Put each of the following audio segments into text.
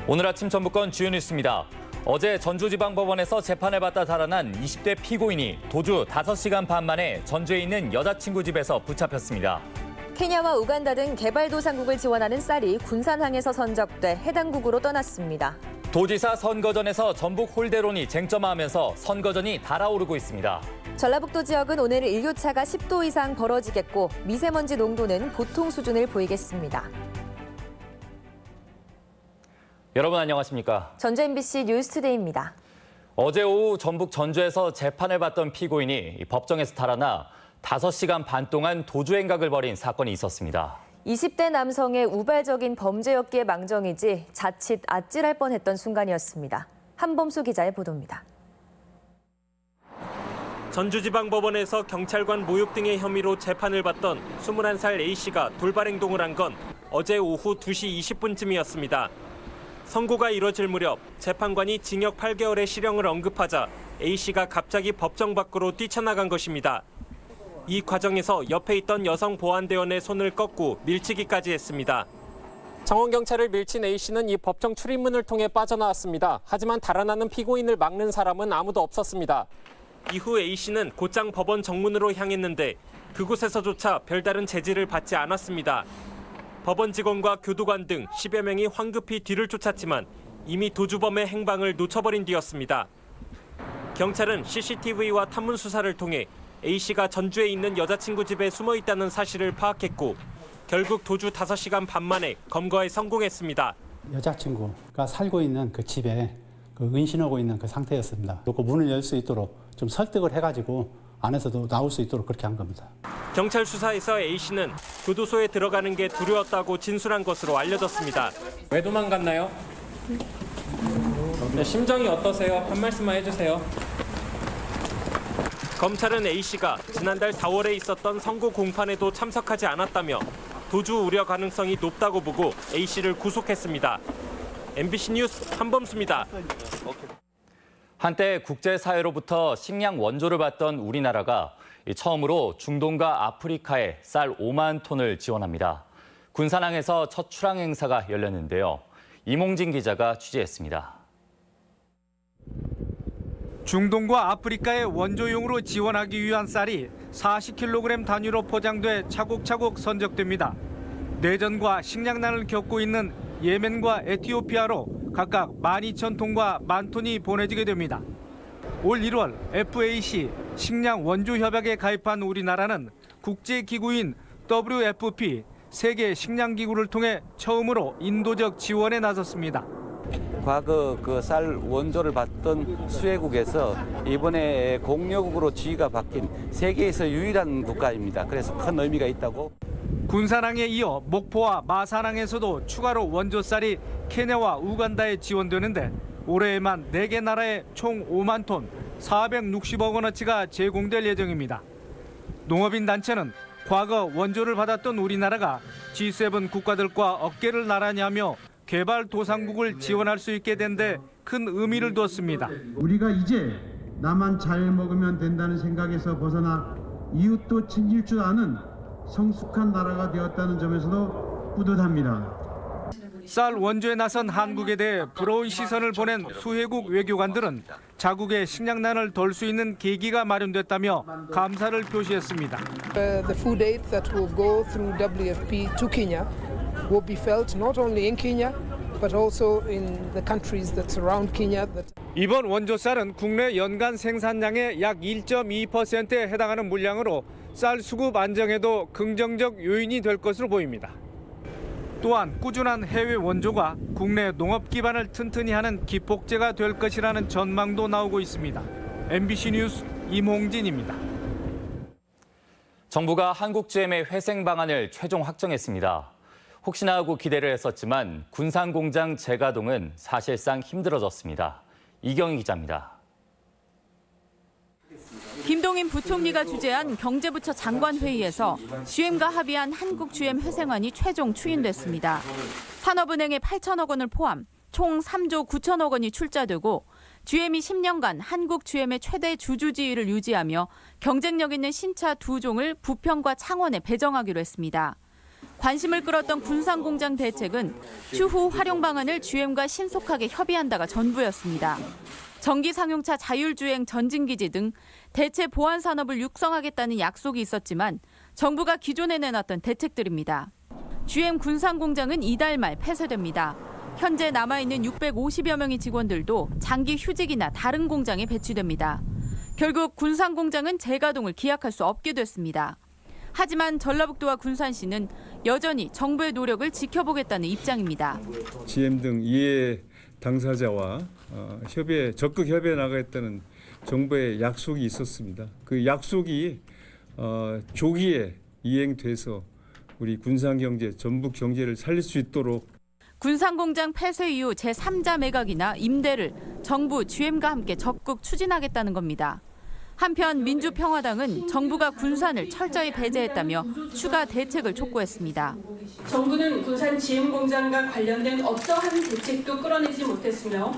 오늘 아침 전북권 주요 뉴스입니다. 어제 전주지방법원에서 재판을 받다 달아난 20대 피고인이 도주 5시간 반 만에 전주에 있는 여자친구 집에서 붙잡혔습니다. 케냐와 우간다 등 개발도상국을 지원하는 쌀이 군산항에서 선적돼 해당국으로 떠났습니다. 도지사 선거전에서 전북 홀대론이 쟁점화하면서 선거전이 달아오르고 있습니다. 전라북도 지역은 오늘 일교차가 10도 이상 벌어지겠고 미세먼지 농도는 보통 수준을 보이겠습니다. 여러분 안녕하십니까? 전주 MBC 뉴스투데이입니다. 어제 오후 전북 전주에서 재판을 받던 피고인이 법정에서 달아나 5시간 반 동안 도주 행각을 벌인 사건이 있었습니다. 20대 남성의 우발적인 범죄였기에 망정이지 자칫 아찔할 뻔했던 순간이었습니다. 한범수 기자의 보도입니다. 전주지방법원에서 경찰관 모욕 등의 혐의로 재판을 받던 21살 A씨가 돌발 행동을 한 건 어제 오후 2시 20분쯤이었습니다. 선고가 이뤄질 무렵 재판관이 징역 8개월의 실형을 언급하자 A씨가 갑자기 법정 밖으로 뛰쳐나간 것입니다. 이 과정에서 옆에 있던 여성 보안대원의 손을 꺾고 밀치기까지 했습니다. 정원경찰을 밀친 A씨는 이 법정 출입문을 통해 빠져나왔습니다. 하지만 달아나는 피고인을 막는 사람은 아무도 없었습니다. 이후 A씨는 곧장 법원 정문으로 향했는데 그곳에서조차 별다른 제지를 받지 않았습니다. 법원 직원과 교도관 등 10여 명이 황급히 뒤를 쫓았지만 이미 도주범의 행방을 놓쳐버린 뒤였습니다. 경찰은 CCTV와 탐문 수사를 통해 A씨가 전주에 있는 여자친구 집에 숨어 있다는 사실을 파악했고 결국 도주 5시간 반 만에 검거에 성공했습니다. 여자친구가 살고 있는 그 집에 은신하고 있는 그 상태였습니다. 그 문을 열 수 있도록 좀 설득을 해가지고 안에서도 나올 수 있도록 그렇게 한 겁니다. 경찰 수사에서 A씨는 교도소에 들어가는 게 두려웠다고 진술한 것으로 알려졌습니다. 왜 도망갔나요? 네, 심정이 어떠세요? 한 말씀만 해주세요. 검찰은 A씨가 지난달 4월에 있었던 선고 공판에도 참석하지 않았다며 도주 우려 가능성이 높다고 보고 A씨를 구속했습니다. MBC 뉴스 한범수입니다. 한때 국제사회로부터 식량 원조를 받던 우리나라가 처음으로 중동과 아프리카에 쌀 5만 톤을 지원합니다. 군산항에서 첫 출항 행사가 열렸는데요. 이몽진 기자가 취재했습니다. 중동과 아프리카의 원조용으로 지원하기 위한 쌀이 40kg 단위로 포장돼 차곡차곡 선적됩니다. 내전과 식량난을 겪고 있는 예멘과 에티오피아로 각각 12,000톤과 10,000톤이 보내지게 됩니다. 올 1월 FAC 식량 원조 협약에 가입한 우리나라는 국제기구인 WFP 세계 식량기구를 통해 처음으로 인도적 지원에 나섰습니다. 과거 그 쌀 원조를 받던 수혜국에서 이번에 공여국으로 지위가 바뀐 세계에서 유일한 국가입니다. 그래서 큰 의미가 있다고. 군산항에 이어 목포와 마산항에서도 추가로 원조쌀이 케냐와 우간다에 지원되는데 올해에만 4개 나라에 총 5만 톤, 460억 원어치가 제공될 예정입니다. 농업인 단체는 과거 원조를 받았던 우리나라가 G7 국가들과 어깨를 나란히 하며 개발도상국을 지원할 수 있게 된 데 큰 의미를 두었습니다. 우리가 이제 나만 잘 먹으면 된다는 생각에서 벗어나 이웃도 챙길 줄 아는 성숙한 나라가 되었다는 점에서도 뿌듯합니다. 쌀 원조에 나선 한국에 대해 부러운 시선을 보낸 수혜국 외교관들은 자국의 식량난을 덜 수 있는 계기가 마련됐다며 감사를 표시했습니다. The food aid that will go through WFP to Kenya will be felt not only in Kenya but also in the countries that surround Kenya. 이번 원조쌀은 국내 연간 생산량의 약 1.2%에 해당하는 물량으로 쌀 수급 안정에도 긍정적 요인이 될 것으로 보입니다. 또한 꾸준한 해외 원조가 국내 농업 기반을 튼튼히 하는 기폭제가 될 것이라는 전망도 나오고 있습니다. MBC 뉴스 임홍진입니다. 정부가 한국 GM의 회생 방안을 최종 확정했습니다. 혹시나 하고 기대를 했었지만 군산 공장 재가동은 사실상 힘들어졌습니다. 이경희 기자입니다. 김동인 부총리가 주재한 경제부처 장관회의에서 GM과 합의한 한국 GM 회생안이 최종 추인됐습니다. 산업은행의 8천억 원을 포함 총 3조 9천억 원이 출자되고 GM이 10년간 한국 GM의 최대 주주 지위를 유지하며 경쟁력 있는 신차 2종을 부평과 창원에 배정하기로 했습니다. 관심을 끌었던 군산공장 대책은 추후 활용 방안을 GM과 신속하게 협의한다가 전부였습니다. 전기 상용차 자율주행 전진기지 등 대체 보안 산업을 육성하겠다는 약속이 있었지만 정부가 기존에 내놨던 대책들입니다. GM 군산공장은 이달 말 폐쇄됩니다. 현재 남아있는 650여 명의 직원들도 장기 휴직이나 다른 공장에 배치됩니다. 결국 군산공장은 재가동을 기약할 수 없게 됐습니다. 하지만 전라북도와 군산시는 여전히 정부의 노력을 지켜보겠다는 입장입니다. GM 등 이해 당사자와 적극 협의해 나가겠다는 정부의 약속이 있었습니다. 그 약속이 조기에 이행돼서 우리 군산경제, 전북 경제를 살릴 수 있도록 군산공장 폐쇄 이후 제3자 매각이나 임대를 정부, GM과 함께 적극 추진하겠다는 겁니다. 한편 민주평화당은 정부가 군산을 철저히 배제했다며 추가 대책을 촉구했습니다. 정부는 군산 GM 공장과 관련된 어떠한 대책도 끌어내지 못했으며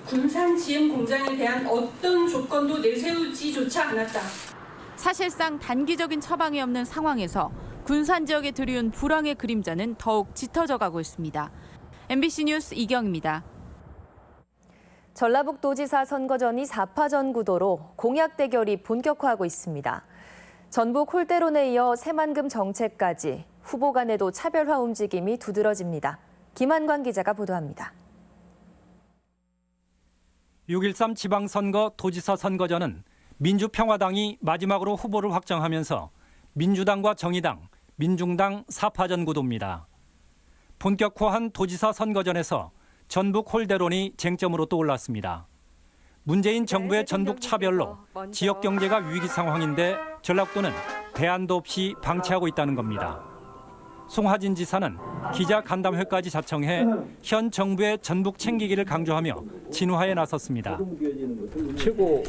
군산 GM 공장에 대한 어떤 조건도 내세우지조차 않았다. 사실상 단기적인 처방이 없는 상황에서 군산 지역에 들이운 불황의 그림자는 더욱 짙어져 가고 있습니다. MBC 뉴스 이경입니다. 전라북도지사 선거전이 4파전 구도로 공약 대결이 본격화하고 있습니다. 전북 홀대론에 이어 새만금 정책까지 후보 간에도 차별화 움직임이 두드러집니다. 김한관 기자가 보도합니다. 6.13 지방선거 도지사 선거전은 민주평화당이 마지막으로 후보를 확정하면서 민주당과 정의당, 민중당 4파전 구도입니다. 본격화한 도지사 선거전에서 전북 홀대론이 쟁점으로 떠올랐습니다. 문재인 정부의 전북 차별로 지역 경제가 위기 상황인데 전라북도는 대안도 없이 방치하고 있다는 겁니다. 송하진 지사는 기자 간담회까지 자청해 현 정부의 전북 챙기기를 강조하며 진화에 나섰습니다. 최고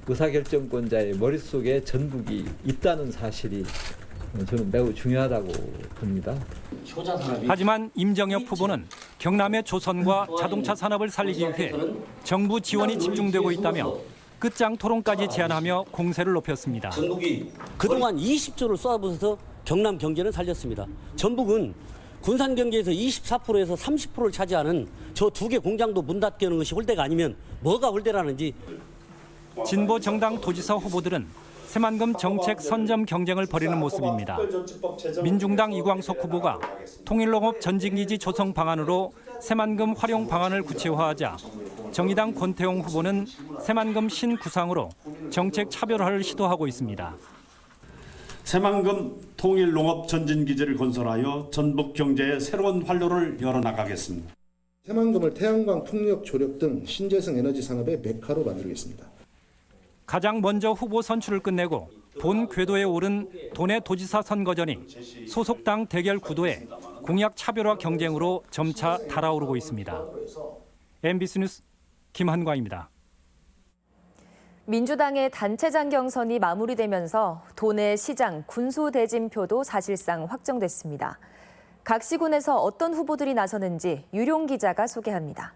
의사결정권자의 머릿속에 전북이 있다는 사실이 저는 매우 중요하다고 봅니다. 하지만 임정혁 후보는 경남의 조선과 자동차 산업을 살리기 위해 정부 지원이 집중되고 있다며 끝장 토론까지 제안하며 공세를 높였습니다. 그동안 20조를 쏟아부어서 경남 경제는 살렸습니다. 전북은 군산 경제에서 24%에서 30%를 차지하는 저 두 개 공장도 문 닫게 하는 것이 홀대가 아니면 뭐가 홀대라는지. 진보 정당 도지사 후보들은 새만금 정책 선점 경쟁을 벌이는 모습입니다. 민중당 이광석 후보가 통일농업 전진기지 조성 방안으로 새만금 활용 방안을 구체화하자 정의당 권태용 후보는 새만금 신구상으로 정책 차별화를 시도하고 있습니다. 새만금 통일농업 전진기지를 건설하여 전북 경제에 새로운 활로를 열어나가겠습니다. 새만금을 태양광, 풍력, 조력 등 신재생 에너지 산업의 메카로 만들겠습니다. 가장 먼저 후보 선출을 끝내고 본 궤도에 오른 도내 도지사 선거전이 소속당 대결 구도에 공약 차별화 경쟁으로 점차 달아오르고 있습니다. MBC 뉴스 김한과입니다. 민주당의 단체장 경선이 마무리되면서 도내 시장 군수 대진표도 사실상 확정됐습니다. 각 시군에서 어떤 후보들이 나서는지 유룡 기자가 소개합니다.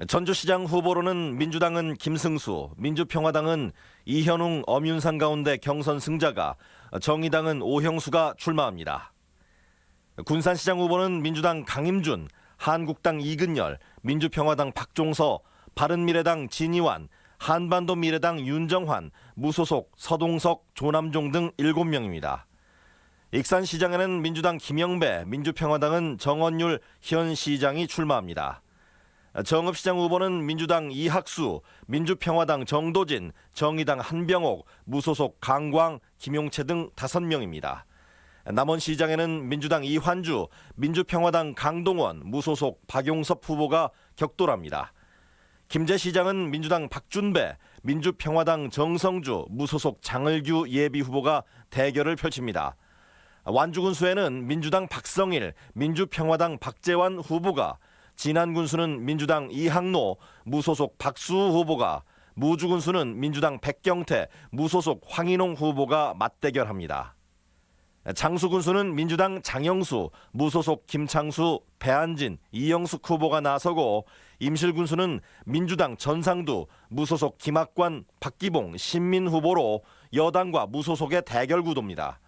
전주시장 후보로는 민주당은 김승수, 민주평화당은 이현웅, 엄윤상 가운데 경선 승자가, 정의당은 오형수가 출마합니다. 군산시장 후보는 민주당 강임준, 한국당 이근열, 민주평화당 박종서, 바른미래당 진이완, 한반도미래당 윤정환, 무소속 서동석, 조남종 등 7명입니다. 익산시장에는 민주당 김영배, 민주평화당은 정원율 현 시장이 출마합니다. 정읍시장 후보는 민주당 이학수, 민주평화당 정도진, 정의당 한병옥, 무소속 강광, 김용채 등 5명입니다. 남원시장에는 민주당 이환주, 민주평화당 강동원, 무소속 박용섭 후보가 격돌합니다. 김제시장은 민주당 박준배, 민주평화당 정성주, 무소속 장을규 예비후보가 대결을 펼칩니다. 완주군수에는 민주당 박성일, 민주평화당 박재환 후보가, 진안군수는 민주당 이항로, 무소속 박수우 후보가, 무주군수는 민주당 백경태, 무소속 황인홍 후보가 맞대결합니다. 장수군수는 민주당 장영수, 무소속 김창수, 배한진, 이영숙 후보가 나서고, 임실군수는 민주당 전상두, 무소속 김학관, 박기봉, 신민 후보로 여당과 무소속의 대결 구도입니다.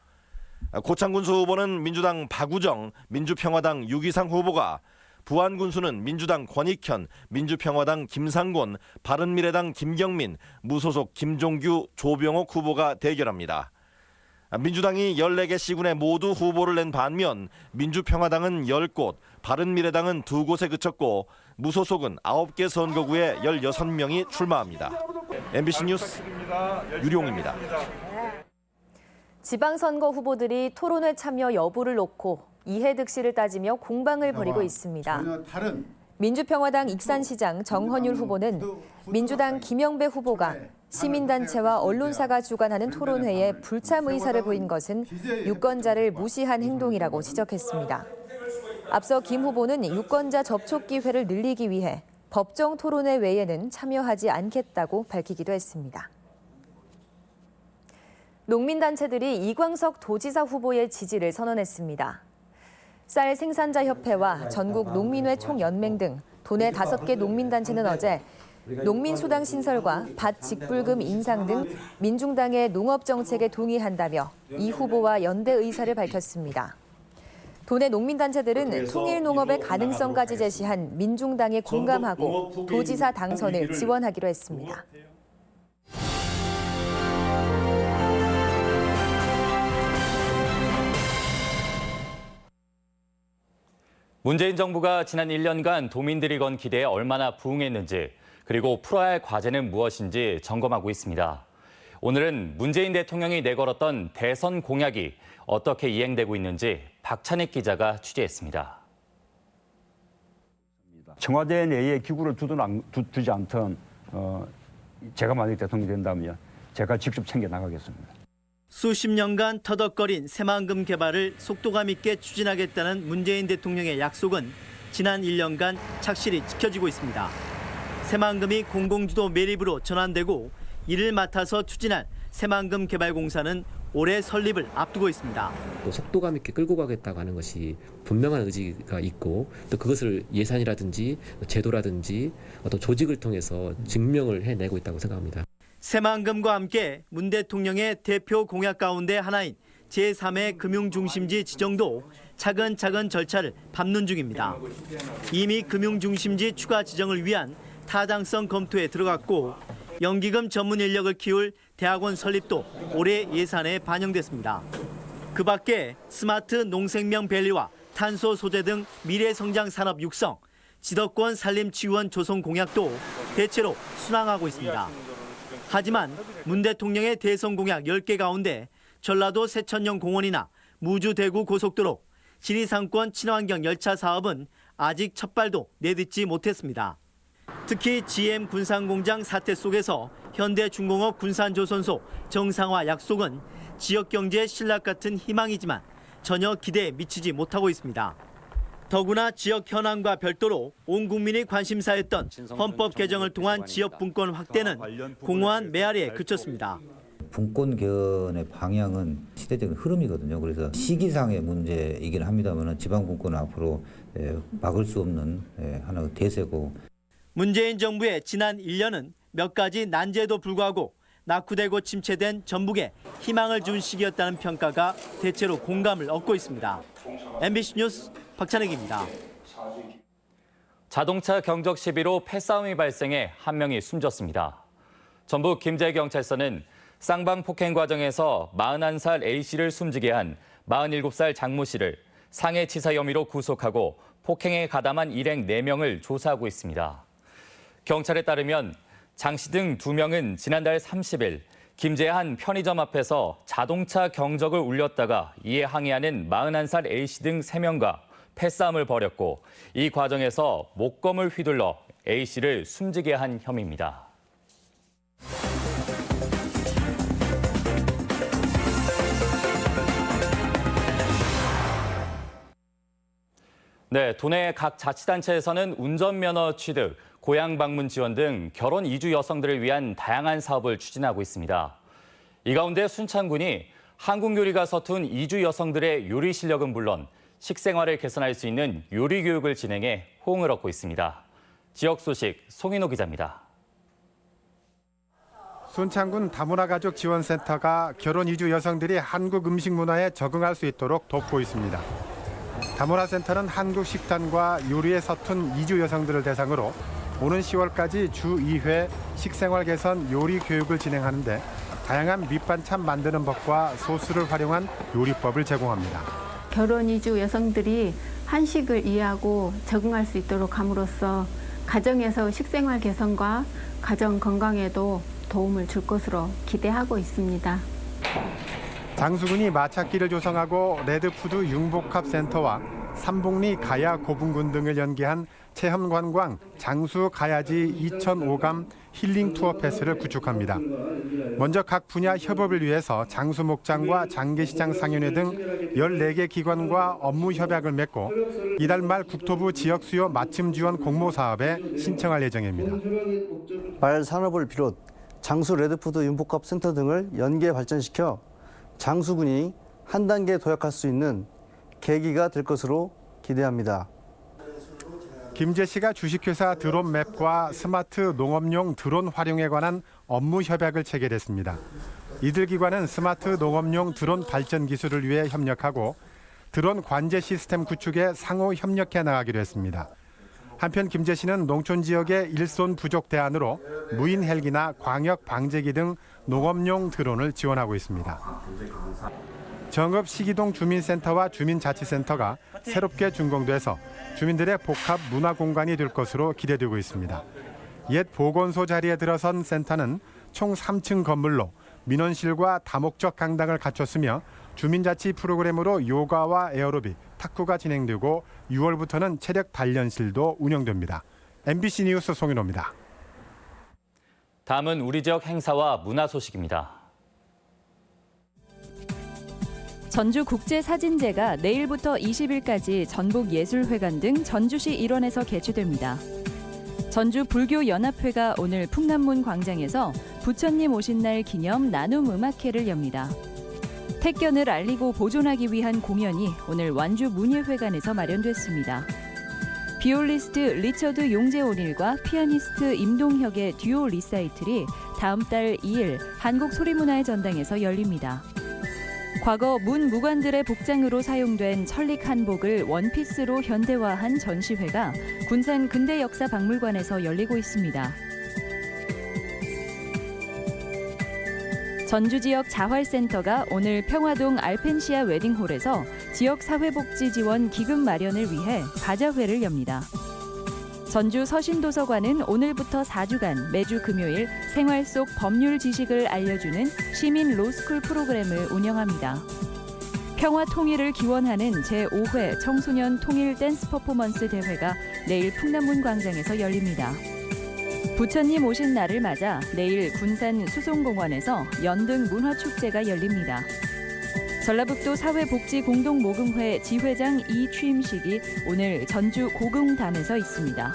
고창군수 후보는 민주당 박우정, 민주평화당 유기상 후보가, 부안군수는 민주당 권익현, 민주평화당 김상곤, 바른미래당 김경민, 무소속 김종규, 조병옥 후보가 대결합니다. 민주당이 14개 시군에 모두 후보를 낸 반면 민주평화당은 10곳, 바른미래당은 2곳에 그쳤고 무소속은 9개 선거구에 16명이 출마합니다. MBC 뉴스 유룡입니다. 지방선거 후보들이 토론회 참여 여부를 놓고 이해득실을 따지며 공방을 벌이고 있습니다. 민주평화당 익산시장 정헌율 후보는 민주당 김영배 후보가 시민단체와 언론사가 주관하는 토론회에 불참 의사를 보인 것은 유권자를 무시한 행동이라고 지적했습니다. 앞서 김 후보는 유권자 접촉 기회를 늘리기 위해 법정 토론회 외에는 참여하지 않겠다고 밝히기도 했습니다. 농민단체들이 이광석 도지사 후보의 지지를 선언했습니다. 쌀 생산자협회와 전국 농민회 총연맹 등 도내 5개 농민단체는 어제 농민수당 신설과 밭 직불금 인상 등 민중당의 농업정책에 동의한다며 이 후보와 연대 의사를 밝혔습니다. 도내 농민단체들은 통일농업의 가능성까지 제시한 민중당에 공감하고 도지사 당선을 지원하기로 했습니다. 문재인 정부가 지난 1년간 도민들이 건 기대에 얼마나 부응했는지, 그리고 풀어야 할 과제는 무엇인지 점검하고 있습니다. 오늘은 문재인 대통령이 내걸었던 대선 공약이 어떻게 이행되고 있는지 박찬익 기자가 취재했습니다. 청와대 내에 기구를 두지 않던 제가 만약 대통령이 된다면 제가 직접 챙겨 나가겠습니다. 수십 년간 터덕거린 새만금 개발을 속도감 있게 추진하겠다는 문재인 대통령의 약속은 지난 1년간 착실히 지켜지고 있습니다. 새만금이 공공주도 매립으로 전환되고 이를 맡아서 추진할 새만금 개발공사는 올해 설립을 앞두고 있습니다. 또 속도감 있게 끌고 가겠다고 하는 것이 분명한 의지가 있고 또 그것을 예산이라든지 제도라든지 어떤 조직을 통해서 증명을 해내고 있다고 생각합니다. 새만금과 함께 문 대통령의 대표 공약 가운데 하나인 제3의 금융중심지 지정도 차근차근 절차를 밟는 중입니다. 이미 금융중심지 추가 지정을 위한 타당성 검토에 들어갔고 연기금 전문 인력을 키울 대학원 설립도 올해 예산에 반영됐습니다. 그 밖에 스마트 농생명 밸리와 탄소 소재 등 미래성장 산업 육성, 지덕권 산림 지원 조성 공약도 대체로 순항하고 있습니다. 하지만 문 대통령의 대선 공약 10개 가운데 전라도 새천령 공원이나 무주 대구 고속도로, 지리상권 친환경 열차 사업은 아직 첫 발도 내딛지 못했습니다. 특히 GM 군산공장 사태 속에서 현대중공업 군산조선소 정상화 약속은 지역경제 신락 같은 희망이지만 전혀 기대에 미치지 못하고 있습니다. 더구나 지역 현안과 별도로 온 국민이 관심사였던 헌법 개정을 통한 지역 분권 확대는 공허한 메아리에 그쳤습니다. 분권 개헌의 방향은 시대적인 흐름이거든요. 그래서 시기상의 문제이긴 합니다만 지방 분권은 앞으로 막을 수 없는 하나의 대세고. 문재인 정부의 지난 1년은 몇 가지 난제에도 불구하고 낙후되고 침체된 전북에 희망을 준 시기였다는 평가가 대체로 공감을 얻고 있습니다. MBC 뉴스 박찬익입니다. 자동차 경적 시비로 패싸움이 발생해 한 명이 숨졌습니다. 전북 김제경찰서는 쌍방 폭행 과정에서 41살 A씨를 숨지게 한 47살 장모 씨를 상해치사 혐의로 구속하고 폭행에 가담한 일행 4명을 조사하고 있습니다. 경찰에 따르면 장 씨 등 2명은 지난달 30일 김제의 한 편의점 앞에서 자동차 경적을 울렸다가 이에 항의하는 41살 A씨 등 3명과 패싸움을 벌였고 이 과정에서 목검을 휘둘러 A씨를 숨지게 한 혐의입니다. 네, 도내 각 자치단체에서는 운전면허 취득, 고향 방문 지원 등 결혼 이주 여성들을 위한 다양한 사업을 추진하고 있습니다. 이 가운데 순창군이 한국 요리가 서툰 이주 여성들의 요리 실력은 물론 식생활을 개선할 수 있는 요리 교육을 진행해 호응을 얻고 있습니다. 지역 소식 송인호 기자입니다. 순창군 다문화가족지원센터가 결혼 이주 여성들이 한국 음식 문화에 적응할 수 있도록 돕고 있습니다. 다문화센터는 한국 식단과 요리에 서툰 이주 여성들을 대상으로 오는 10월까지 주 2회 식생활 개선 요리 교육을 진행하는데 다양한 밑반찬 만드는 법과 소스를 활용한 요리법을 제공합니다. 결혼 이주 여성들이 한식을 이해하고 적응할 수 있도록 함으로써 가정에서 식생활 개선과 가정 건강에도 도움을 줄 것으로 기대하고 있습니다. 장수군이 마찻길을 조성하고 레드푸드 융복합센터와 삼복리 가야 고분군 등을 연계한 체험관광 장수 가야지 2005감 힐링 투어 패스를 구축합니다. 먼저 각 분야 협업을 위해서 장수목장과 장계시장 상인회 등 14개 기관과 업무 협약을 맺고 이달 말 국토부 지역수요 맞춤 지원 공모 사업에 신청할 예정입니다. 말 산업을 비롯 장수 레드푸드 융복합센터 등을 연계 발전시켜 장수군이 한 단계 도약할 수 있는 계기가 될 것으로 기대합니다. 김재 씨가 주식회사 드론맵과 스마트 농업용 드론 활용에 관한 업무 협약을 체결했습니다. 이들 기관은 스마트 농업용 드론 발전 기술을 위해 협력하고 드론 관제 시스템 구축에 상호 협력해 나가기로 했습니다. 한편 김재 씨는 농촌 지역의 일손 부족 대안으로 무인 헬기나 광역 방제기 등 농업용 드론을 지원하고 있습니다. 정읍 시기동 주민센터와 주민자치센터가 새롭게 준공돼서 주민들의 복합 문화 공간이 될 것으로 기대되고 있습니다. 옛 보건소 자리에 들어선 센터는 총 3층 건물로 민원실과 다목적 강당을 갖췄으며 주민자치 프로그램으로 요가와 에어로빅, 탁구가 진행되고 6월부터는 체력 단련실도 운영됩니다. MBC 뉴스 송윤호입니다. 다음은 우리 지역 행사와 문화 소식입니다. 전주국제사진제가 내일부터 20일까지 전북예술회관 등 전주시 일원에서 개최됩니다. 전주불교연합회가 오늘 풍남문 광장에서 부처님 오신 날 기념 나눔 음악회를 엽니다. 택견을 알리고 보존하기 위한 공연이 오늘 완주 문예회관에서 마련됐습니다. 비올리스트 리처드 용재오닐과 피아니스트 임동혁의 듀오 리사이틀이 다음 달 2일 한국소리문화의 전당에서 열립니다. 과거 문 무관들의 복장으로 사용된 천릭 한복을 원피스로 현대화한 전시회가 군산 근대역사박물관에서 열리고 있습니다. 전주 지역 자활센터가 오늘 평화동 알펜시아 웨딩홀에서 지역 사회복지 지원 기금 마련을 위해 바자회를 엽니다. 전주 서신도서관은 오늘부터 4주간 매주 금요일 생활 속 법률 지식을 알려주는 시민 로스쿨 프로그램을 운영합니다. 평화 통일을 기원하는 제5회 청소년 통일 댄스 퍼포먼스 대회가 내일 풍남문 광장에서 열립니다. 부처님 오신 날을 맞아 내일 군산 수송공원에서 연등 문화축제가 열립니다. 전라북도 사회복지공동모금회 지회장 이취임식이 오늘 전주 고궁단에서 있습니다.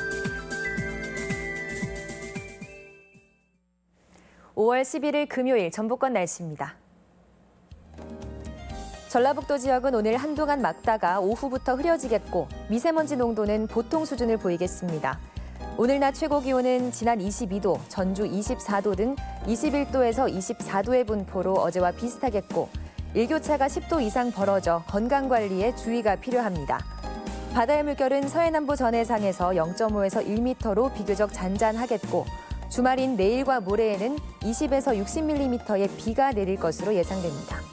5월 11일 금요일 전북권 날씨입니다. 전라북도 지역은 오늘 한동안 맑다가 오후부터 흐려지겠고 미세먼지 농도는 보통 수준을 보이겠습니다. 오늘 낮 최고 기온은 지난 22도, 전주 24도 등 21도에서 24도의 분포로 어제와 비슷하겠고 일교차가 10도 이상 벌어져 건강관리에 주의가 필요합니다. 바다의 물결은 서해남부 전해상에서 0.5에서 1m로 비교적 잔잔하겠고 주말인 내일과 모레에는 20에서 60mm의 비가 내릴 것으로 예상됩니다.